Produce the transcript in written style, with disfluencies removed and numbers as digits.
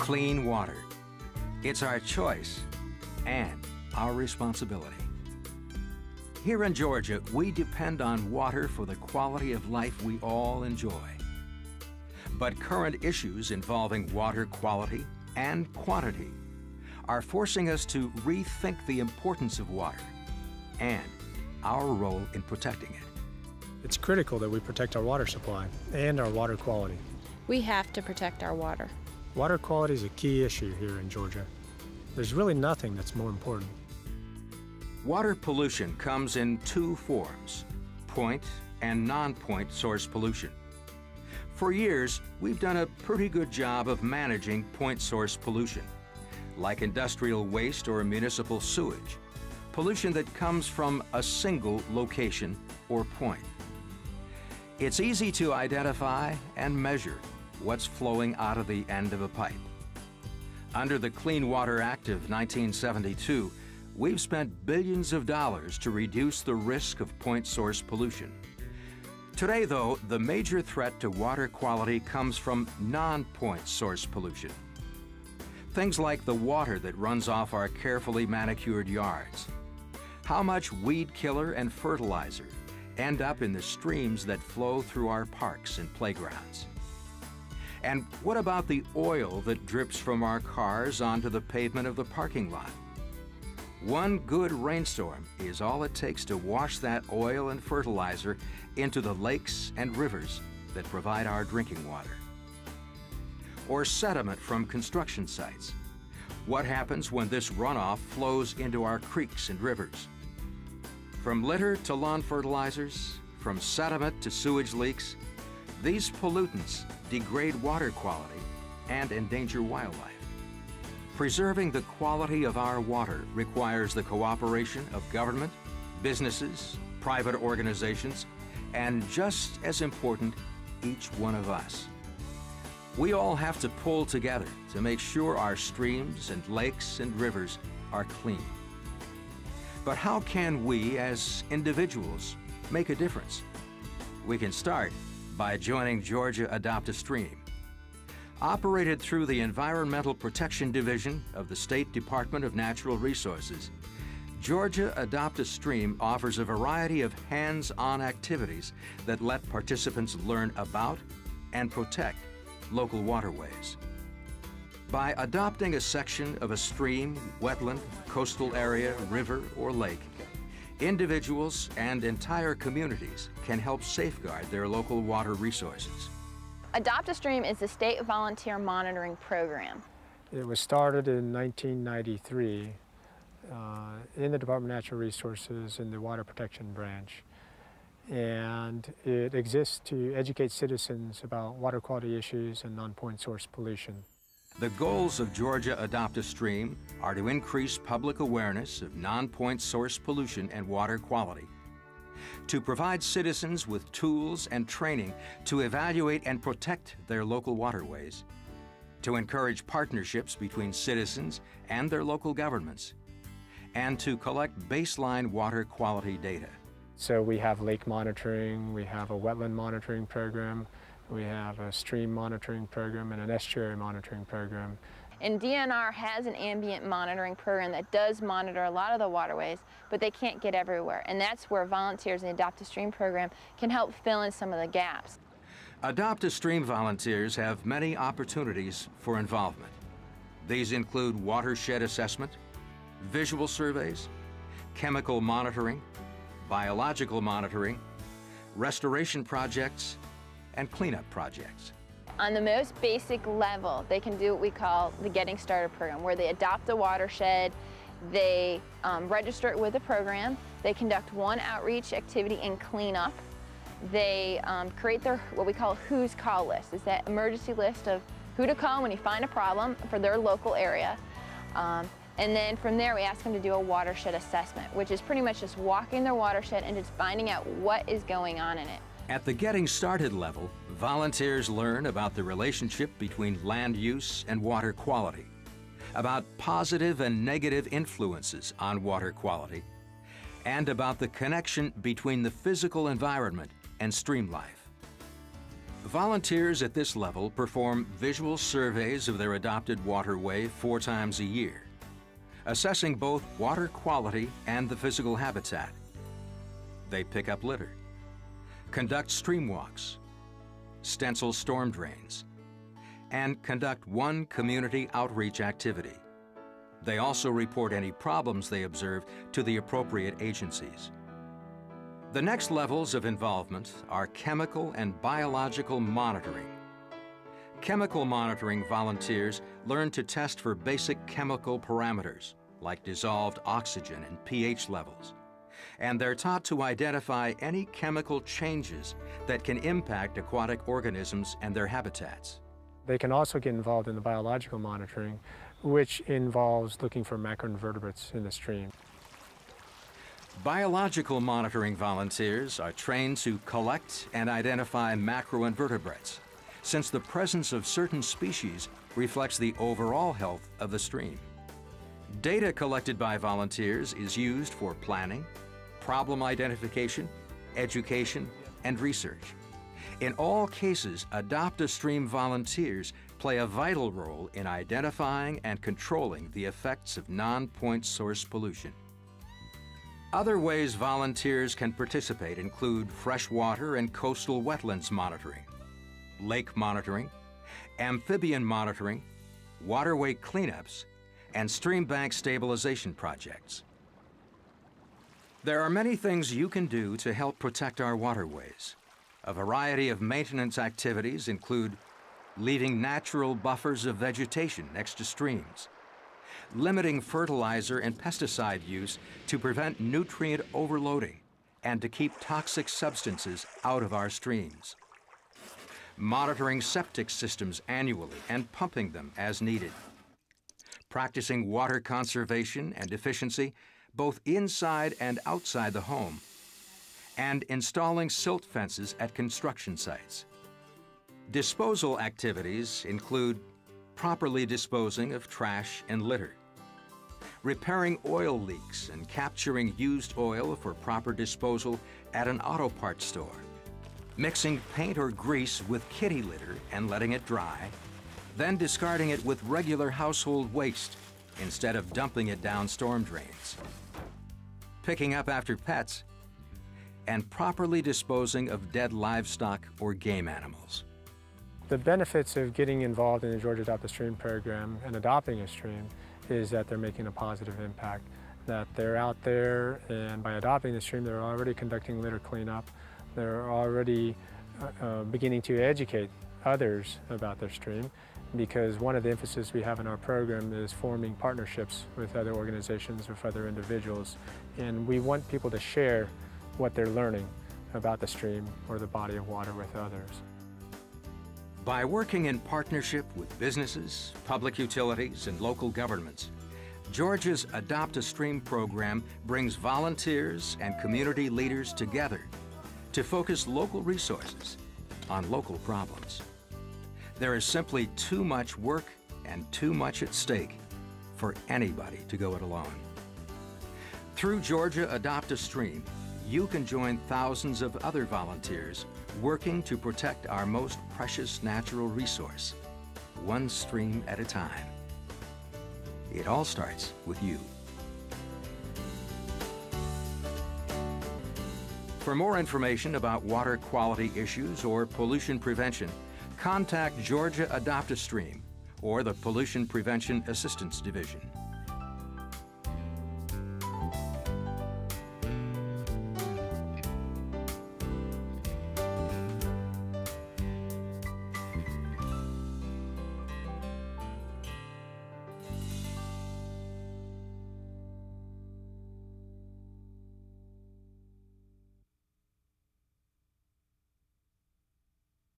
clean water. It's our choice and our responsibility. Here in Georgia, we depend on water for the quality of life we all enjoy. But current issues involving water quality and quantity are forcing us to rethink the importance of water and our role in protecting it. It's critical that we protect our water supply and our water quality. We have to protect our water. Water quality is a key issue here in Georgia. There's really nothing that's more important. Water pollution comes in two forms: point and non-point source pollution. For years, we've done a pretty good job of managing point source pollution, like industrial waste or municipal sewage, pollution that comes from a single location or point. It's easy to identify and measure what's flowing out of the end of a pipe. Under the Clean Water Act of 1972, we've spent billions of dollars to reduce the risk of point source pollution. Today, though, the major threat to water quality comes from non-point source pollution. Things like the water that runs off our carefully manicured yards. How much weed killer and fertilizer end up in the streams that flow through our parks and playgrounds? And what about the oil that drips from our cars onto the pavement of the parking lot? One good rainstorm is all it takes to wash that oil and fertilizer into the lakes and rivers that provide our drinking water. Or sediment from construction sites. What happens when this runoff flows into our creeks and rivers? From litter to lawn fertilizers, from sediment to sewage leaks, these pollutants degrade water quality and endanger wildlife. Preserving the quality of our water requires the cooperation of government, businesses, private organizations, and just as important, each one of us. We all have to pull together to make sure our streams and lakes and rivers are clean. But how can we, as individuals, make a difference? We can start by joining Georgia AdoptAStream. Operated through the Environmental Protection Division of the State Department of Natural Resources, Georgia AdoptAStream offers a variety of hands-on activities that let participants learn about and protect local waterways. By adopting a section of a stream, wetland, coastal area, river, or lake, individuals and entire communities can help safeguard their local water resources. AdoptAStream is the state volunteer monitoring program. It was started in 1993 in the Department of Natural Resources in the Water Protection Branch. And it exists to educate citizens about water quality issues and non-point source pollution. The goals of Georgia AdoptAStream are to increase public awareness of non-point source pollution and water quality, to provide citizens with tools and training to evaluate and protect their local waterways, to encourage partnerships between citizens and their local governments, and to collect baseline water quality data. So we have lake monitoring, we have a wetland monitoring program, we have a stream monitoring program and an estuary monitoring program. And DNR has an ambient monitoring program that does monitor a lot of the waterways, but they can't get everywhere. And that's where volunteers in the AdoptAStream program can help fill in some of the gaps. AdoptAStream volunteers have many opportunities for involvement. These include watershed assessment, visual surveys, chemical monitoring, biological monitoring, restoration projects, and cleanup projects. On the most basic level, they can do what we call the Getting Started program, where they adopt a watershed, they register it with the program, they conduct one outreach activity and cleanup, they create their what we call Who's Call list. It's that emergency list of who to call when you find a problem for their local area. And then from there, we ask them to do a watershed assessment, which is pretty much just walking their watershed and just finding out what is going on in it. At the Getting Started level, volunteers learn about the relationship between land use and water quality, about positive and negative influences on water quality, and about the connection between the physical environment and stream life. Volunteers at this level perform visual surveys of their adopted waterway 4 times a year, assessing both water quality and the physical habitat. They pick up litter, conduct stream walks, stencil storm drains, and conduct one community outreach activity. They also report any problems they observe to the appropriate agencies. The next levels of involvement are chemical and biological monitoring. Chemical monitoring volunteers learn to test for basic chemical parameters like dissolved oxygen and pH levels, and they're taught to identify any chemical changes that can impact aquatic organisms and their habitats. They can also get involved in the biological monitoring, which involves looking for macroinvertebrates in the stream. Biological monitoring volunteers are trained to collect and identify macroinvertebrates, since the presence of certain species reflects the overall health of the stream. Data collected by volunteers is used for planning, problem identification, education, and research. In all cases, AdoptAStream volunteers play a vital role in identifying and controlling the effects of non-point source pollution. Other ways volunteers can participate include freshwater and coastal wetlands monitoring, lake monitoring, amphibian monitoring, waterway cleanups, and stream bank stabilization projects. There are many things you can do to help protect our waterways. A variety of maintenance activities include leaving natural buffers of vegetation next to streams, limiting fertilizer and pesticide use to prevent nutrient overloading and to keep toxic substances out of our streams, monitoring septic systems annually and pumping them as needed, practicing water conservation and efficiency both inside and outside the home, and installing silt fences at construction sites. Disposal activities include properly disposing of trash and litter, repairing oil leaks and capturing used oil for proper disposal at an auto parts store, mixing paint or grease with kitty litter and letting it dry, then discarding it with regular household waste instead of dumping it down storm drains, picking up after pets, and properly disposing of dead livestock or game animals. The benefits of getting involved in the Georgia AdoptAStream program and adopting a stream is that they're making a positive impact, that they're out there, and by adopting the stream, they're already conducting litter cleanup. They're already beginning to educate others about their stream, because one of the emphasis we have in our program is forming partnerships with other organizations, with other individuals, and we want people to share what they're learning about the stream or the body of water with others. By working in partnership with businesses, public utilities, and local governments, Georgia's AdoptAStream program brings volunteers and community leaders together to focus local resources on local problems. There is simply too much work and too much at stake for anybody to go it alone. Through Georgia AdoptAStream, you can join thousands of other volunteers working to protect our most precious natural resource, one stream at a time. It all starts with you. For more information about water quality issues or pollution prevention, contact Georgia AdoptAStream or the Pollution Prevention Assistance Division.